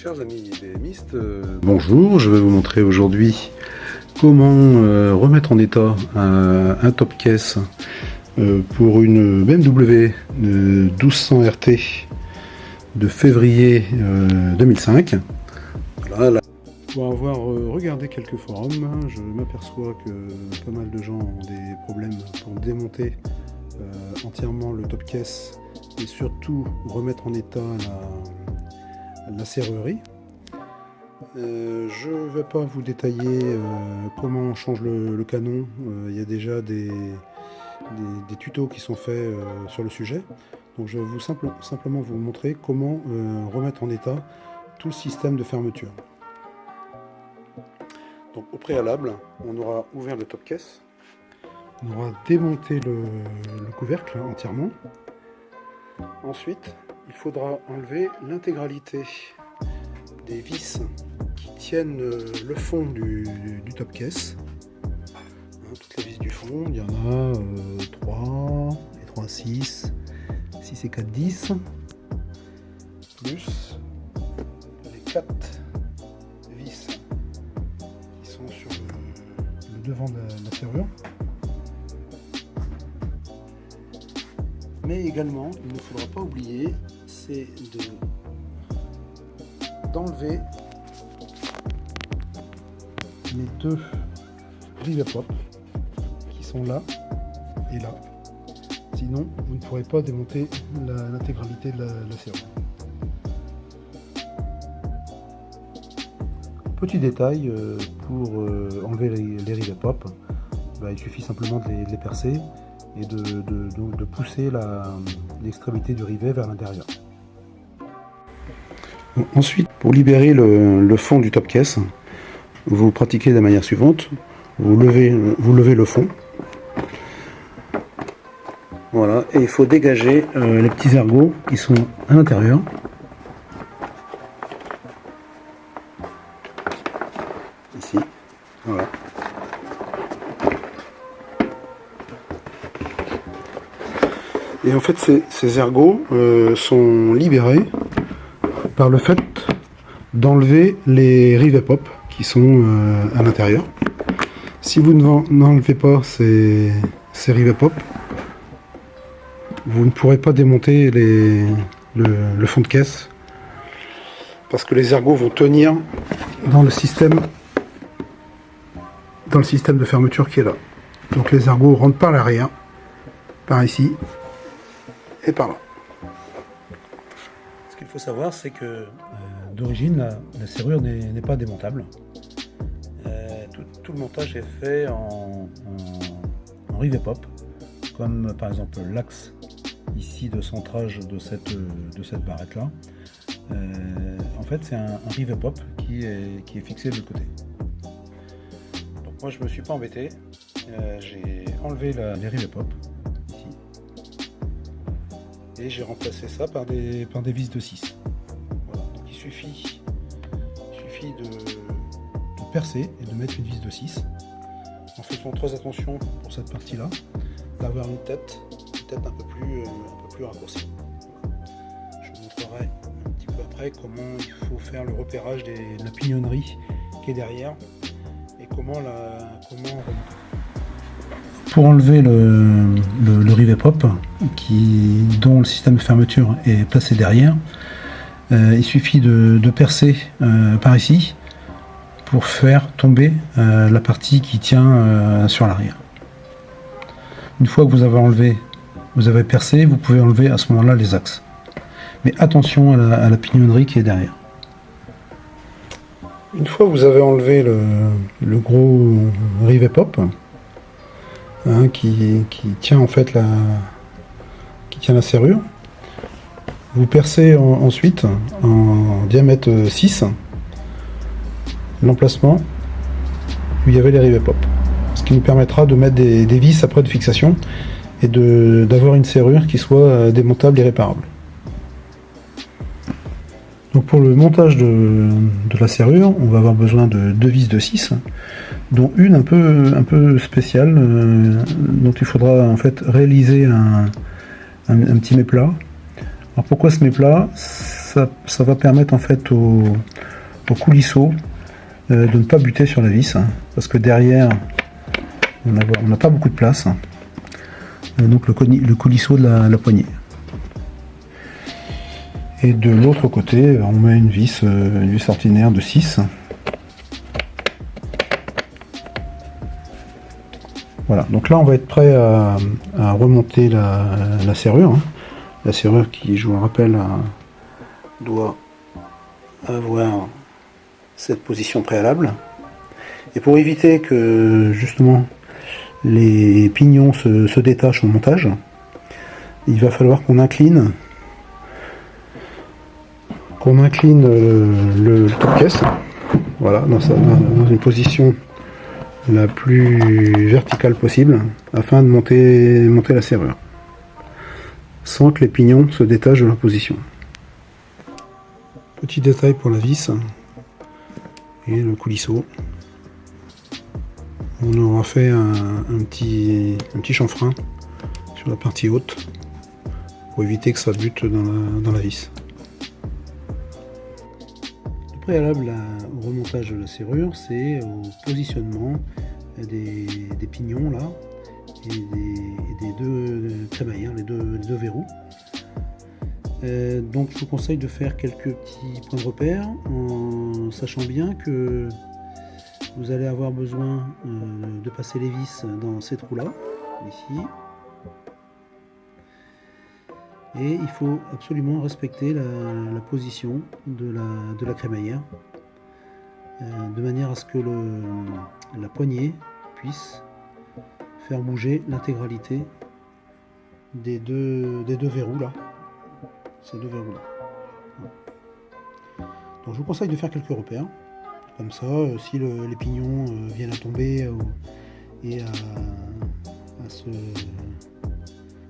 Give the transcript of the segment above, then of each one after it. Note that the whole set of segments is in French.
Chers amis BMistes, bonjour, je vais vous montrer aujourd'hui comment remettre en état un top case pour une BMW 1200 RT de février 2005. Voilà, là. Pour avoir regardé quelques forums, je m'aperçois que pas mal de gens ont des problèmes pour démonter entièrement le top case et surtout remettre en état la serrurerie. Je ne vais pas vous détailler comment on change le canon. Il y a déjà des tutos qui sont faits sur le sujet. Donc je vais simplement vous montrer comment remettre en état tout le système de fermeture. Donc au préalable, on aura ouvert le top case. On aura démonté le couvercle entièrement. Ensuite, il faudra enlever l'intégralité des vis qui tiennent le fond du top case. Toutes les vis du fond, il y en a 3, et 3, 6 et 4, 10, plus les 4 vis qui sont sur le devant de la serrure. Mais également, il ne faudra pas oublier, c'est d'enlever les deux rivets pop qui sont là et là. Sinon, vous ne pourrez pas démonter l'intégralité de la serrure. Petit détail, pour enlever les rivets pop, il suffit simplement de les percer et de pousser l'extrémité du rivet vers l'intérieur. Ensuite, pour libérer le fond du top case, vous pratiquez de la manière suivante. Vous levez le fond. Voilà, et il faut dégager les petits ergots qui sont à l'intérieur. Ici, voilà. Et en fait, ces ergots sont libérés par le fait d'enlever les rivets pop qui sont à l'intérieur. Si vous n'enlevez pas ces rivets pop, vous ne pourrez pas démonter le fond de caisse parce que les ergots vont tenir dans le système de fermeture qui est là. Donc les ergots rentrent par l'arrière, par ici et par là. Ce qu'il faut savoir, c'est que d'origine la serrure n'est pas démontable. Tout le montage est fait en rivet pop, comme par exemple l'axe ici de centrage de cette barrette là. En fait, c'est un rivet pop qui est fixé de l'autre côté. Donc moi, je me suis pas embêté. J'ai enlevé les rivets pop ici et j'ai remplacé ça par des vis de 6. Voilà. Donc il suffit de percer et de mettre une vis de 6 en faisant très attention pour cette partie là d'avoir une tête un peu plus raccourcie. Je vous montrerai un petit peu après comment il faut faire le repérage de la pignonnerie qui est derrière et comment remonter. Pour enlever le rivet pop dont le système de fermeture est placé derrière, il suffit de percer par ici pour faire tomber la partie qui tient sur l'arrière. Une fois que vous avez percé, vous pouvez enlever à ce moment-là les axes. Mais attention à la pignonnerie qui est derrière. Une fois que vous avez enlevé le gros rivet pop, qui tient en fait la serrure, vous percez ensuite en diamètre 6 l'emplacement où il y avait les rivets pop, ce qui nous permettra de mettre des vis après de fixation et d'avoir une serrure qui soit démontable et réparable. Donc pour le montage de la serrure, on va avoir besoin de 2 vis de 6, dont une un peu spéciale, dont il faudra en fait réaliser un petit méplat. Alors pourquoi ce méplat? ça va permettre en fait au coulisseau de ne pas buter sur la vis, hein, parce que derrière on n'a pas beaucoup de place, hein, donc le coulisseau de la poignée. Et de l'autre côté on met une vis ordinaire de 6. Voilà, donc là on va être prêt à remonter la serrure, hein. La serrure qui, je vous le rappelle, doit avoir cette position préalable. Et pour éviter que justement les pignons se détachent au montage, il va falloir qu'on incline le top caisse, voilà, dans une position la plus verticale possible afin de monter la serrure sans que les pignons se détachent de leur position. Petit détail pour la vis et le coulisseau. On aura fait un petit chanfrein sur la partie haute pour éviter que ça bute dans la vis. Le préalable au remontage de la serrure, c'est au positionnement des pignons là et des deux crémaillères, les deux verrous. Donc je vous conseille de faire quelques petits points de repère en sachant bien que vous allez avoir besoin de passer les vis dans ces trous là, ici, et il faut absolument respecter la position de la crémaillère de manière à ce que la poignée puisse faire bouger l'intégralité des deux verrous là. Ces deux verrous là. Donc je vous conseille de faire quelques repères. Comme ça, si les pignons viennent à tomber et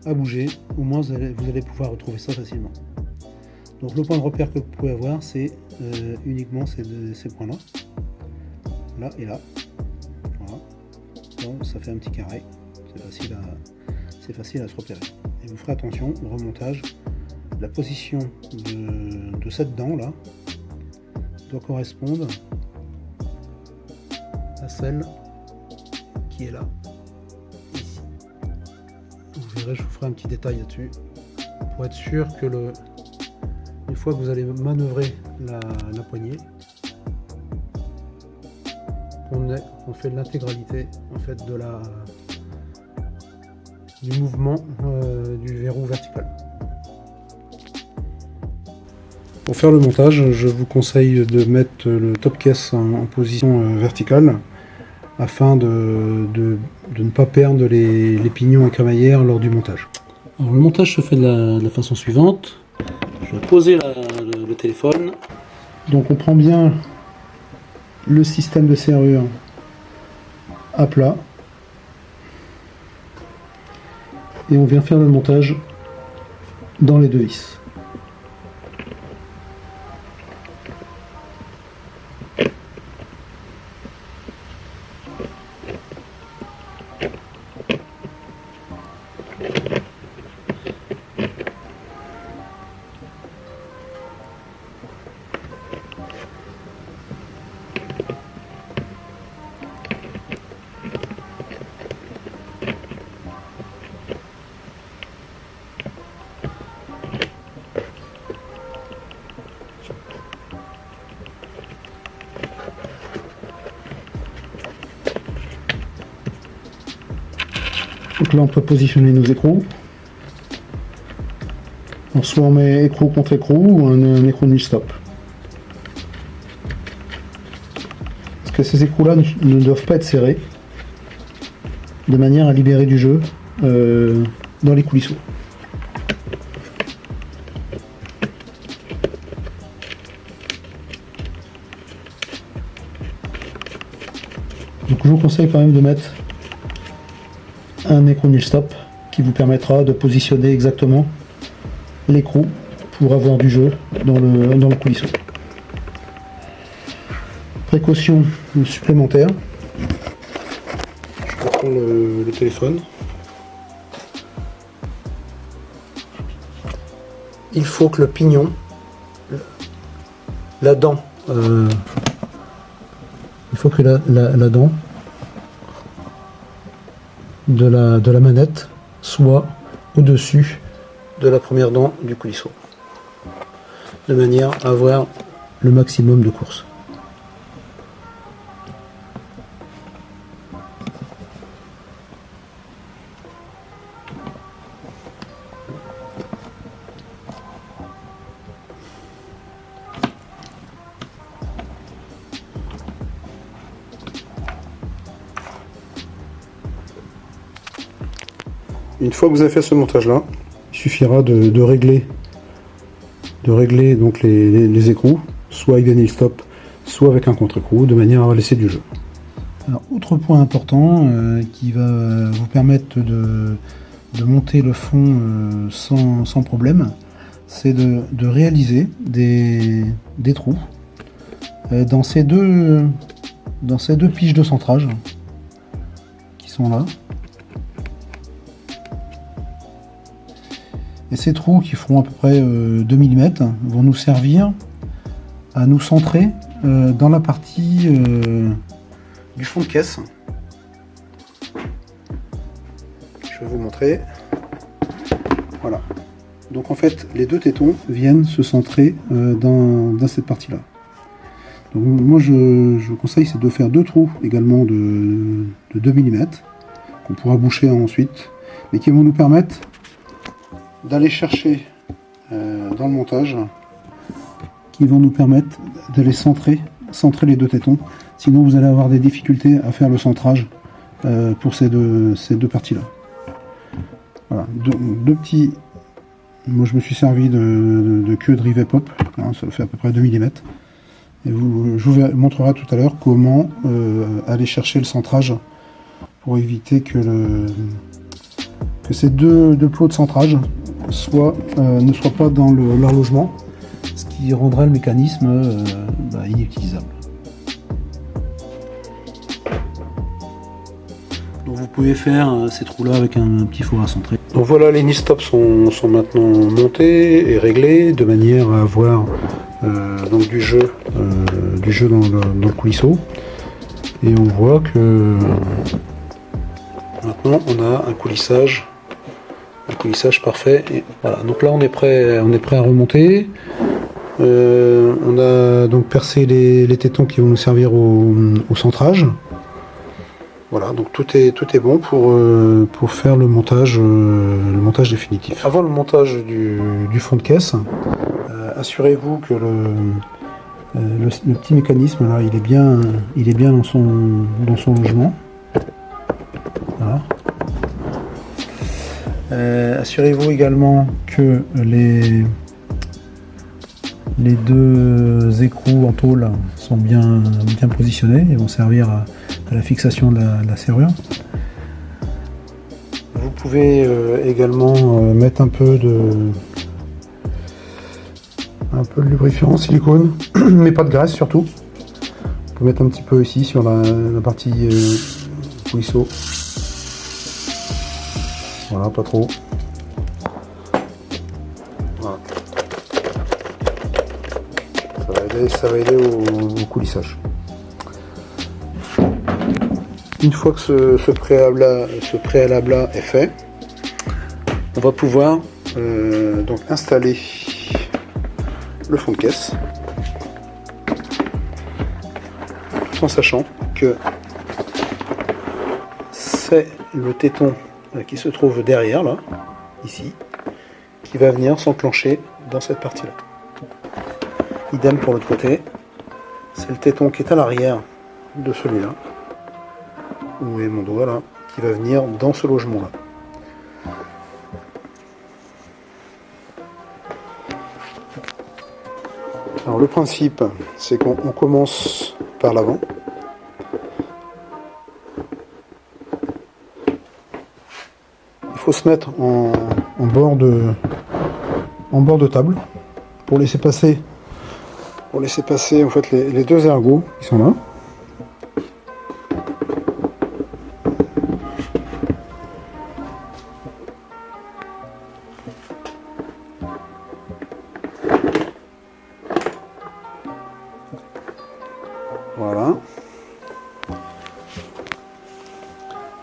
à bouger, au moins vous allez pouvoir retrouver ça facilement. Donc le point de repère que vous pouvez avoir, c'est uniquement ces points là. Là et là. Voilà. Donc, ça fait un petit carré. C'est facile à se repérer. Et vous ferez attention au remontage. La position de cette dent là doit correspondre à celle qui est là, ici. Vous verrez, je vous ferai un petit détail là-dessus pour être sûr que une fois que vous allez manœuvrer la poignée, on fait l'intégralité en fait du mouvement du verrou vertical. Pour faire le montage, je vous conseille de mettre le top case en position verticale afin de ne pas perdre les pignons et crémaillères lors du montage. Alors, le montage se fait de la façon suivante. Je vais poser le téléphone. Donc on prend bien le système de serrure à plat et on vient faire le montage dans les deux vis. Donc là on peut positionner nos écrous. Alors, soit on met écrou contre écrou ou un écrou nul stop. Parce que ces écrous là ne doivent pas être serrés de manière à libérer du jeu dans les coulisseaux. Donc je vous conseille quand même de mettre un écrou nul stop qui vous permettra de positionner exactement l'écrou pour avoir du jeu dans le coulisseau. Précaution supplémentaire, je reprends le téléphone. Il faut que le pignon la dent, il faut que la dent de la manette soit au-dessus de la première dent du coulisseau, de manière à avoir le maximum de course. Une fois que vous avez fait ce montage là, il suffira de régler donc les écrous, soit avec des nail stop, soit avec un contre-écrou, de manière à laisser du jeu. Alors, autre point important qui va vous permettre de monter le fond sans problème, c'est de réaliser des trous dans ces deux piges de centrage qui sont là. Et ces trous qui feront à peu près 2 mm vont nous servir à nous centrer dans la partie du fond de caisse. Je vais vous montrer. Voilà. Donc en fait, les deux tétons viennent se centrer dans cette partie-là. Donc moi je vous conseille c'est de faire deux trous également de 2 mm qu'on pourra boucher ensuite, mais qui vont nous permettre d'aller chercher dans le montage, qui vont nous permettre d'aller centrer les deux tétons. Sinon vous allez avoir des difficultés à faire le centrage pour ces deux parties-là. Voilà, deux petits. Moi je me suis servi de queue de rivet pop, hein, ça fait à peu près 2 mm. Et je vous montrerai tout à l'heure comment aller chercher le centrage pour éviter que ces deux plots de centrage ne soient pas dans l'horlogement, ce qui rendrait le mécanisme inutilisable. Donc vous pouvez faire ces trous là avec un petit four à centrer. Donc voilà, les nail stops sont maintenant montés et réglés de manière à avoir donc du jeu dans le coulisseau, et on voit que maintenant on a un coulissage parfait. Et voilà, donc là on est prêt à remonter. On a donc percé les tétons qui vont nous servir au centrage. Voilà, donc tout est bon pour faire le montage définitif. Avant le montage du fond de caisse, assurez-vous que le petit mécanisme là, il est bien dans son logement. Voilà. Assurez-vous également que les deux écrous en tôle sont bien positionnés et vont servir à la fixation de la serrure. Vous pouvez également mettre un peu de lubrifiant en silicone, mais pas de graisse surtout. Vous pouvez mettre un petit peu ici sur la partie coulisseau. Voilà, pas trop. Voilà. Ça va aider au coulissage. Une fois que ce préalable-là est fait, on va pouvoir donc installer le fond de caisse, tout en sachant que c'est le téton qui se trouve derrière, là, ici, qui va venir s'enclencher dans cette partie-là. Idem pour l'autre côté, c'est le téton qui est à l'arrière de celui-là, où est mon doigt là, qui va venir dans ce logement-là. Alors le principe, c'est qu'on commence par l'avant. Il faut se mettre en bord de table pour laisser passer en fait les deux ergots qui sont là. Voilà.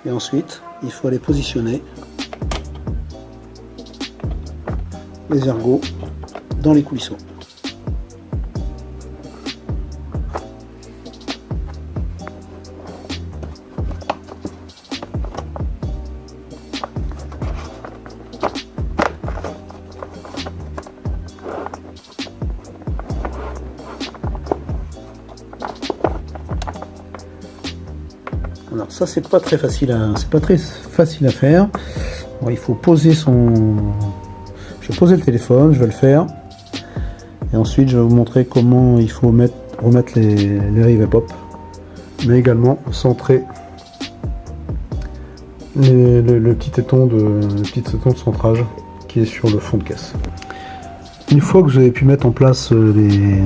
Et ensuite, il faut aller positionner les ergots dans les coulisseaux. Alors ça c'est pas très facile à faire. Bon, il faut poser je vais poser le téléphone, je vais le faire. Et ensuite je vais vous montrer comment il faut remettre les rivets pop. Mais également centrer le petit téton de centrage qui est sur le fond de caisse. Une fois que vous avez pu mettre en place les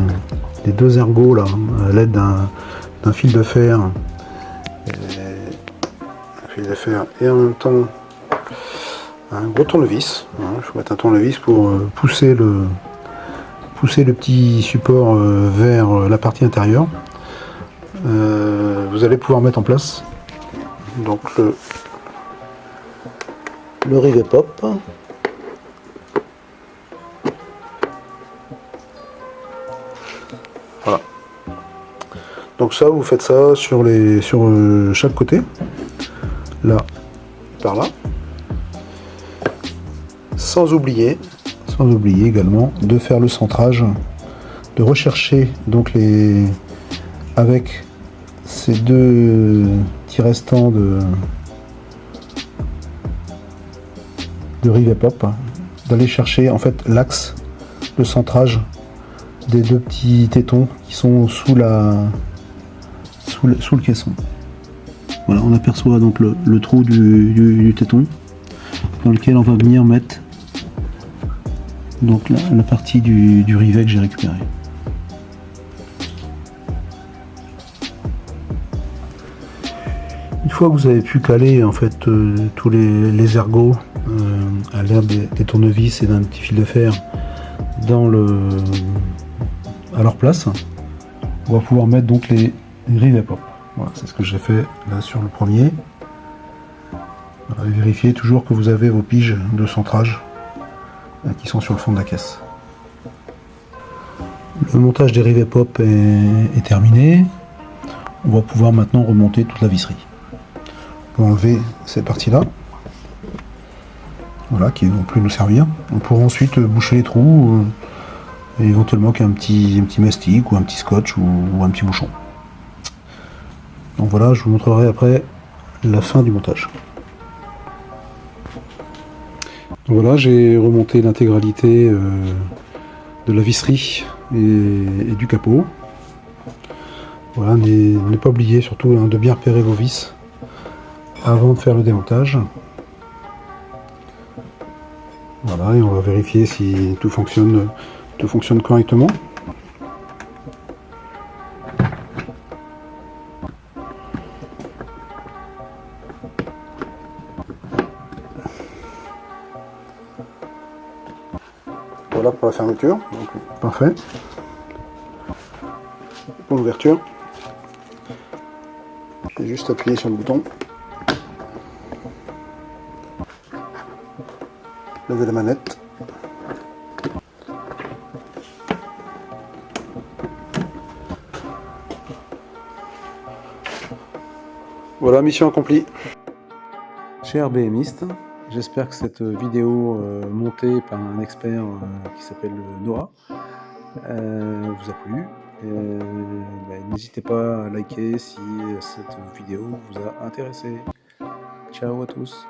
deux ergots là, à l'aide d'un fil de fer, et en même temps un gros tournevis. Il faut mettre un tournevis pour pousser le petit support vers la partie intérieure. Vous allez pouvoir mettre en place donc le rivet pop. Voilà. Donc ça, vous faites ça sur chaque côté, là, par là, sans oublier également de faire le centrage, de rechercher donc avec ces deux petits restants de rivet pop, d'aller chercher en fait l'axe de centrage des deux petits tétons qui sont sous le caisson. Voilà, on aperçoit donc le trou du téton dans lequel on va venir mettre donc la partie du rivet que j'ai récupéré. Une fois que vous avez pu caler en fait tous les ergots à l'aide des tournevis et d'un petit fil de fer à leur place, on va pouvoir mettre donc les rivets pop. Voilà, c'est ce que j'ai fait là sur le premier. Vérifiez toujours que vous avez vos piges de centrage qui sont sur le fond de la caisse. Le montage des rivets pop est terminé. On va pouvoir maintenant remonter toute la visserie. On peut enlever cette partie-là, voilà, qui ne vont plus nous servir. On pourra ensuite boucher les trous, et éventuellement qu'un petit mastic ou un petit scotch ou un petit bouchon. Donc voilà, je vous montrerai après la fin du montage. Voilà, j'ai remonté l'intégralité de la visserie et du capot. Voilà, ne pas oublier surtout de bien repérer vos vis avant de faire le démontage. Voilà, et on va vérifier si tout fonctionne correctement. Voilà pour la fermeture, donc parfait. Pour l'ouverture, j'ai juste appuyé sur le bouton, lever la manette, voilà, mission accomplie. Cher BMiste, j'espère que cette vidéo montée par un expert qui s'appelle Noah vous a plu. N'hésitez pas à liker si cette vidéo vous a intéressé. Ciao à tous.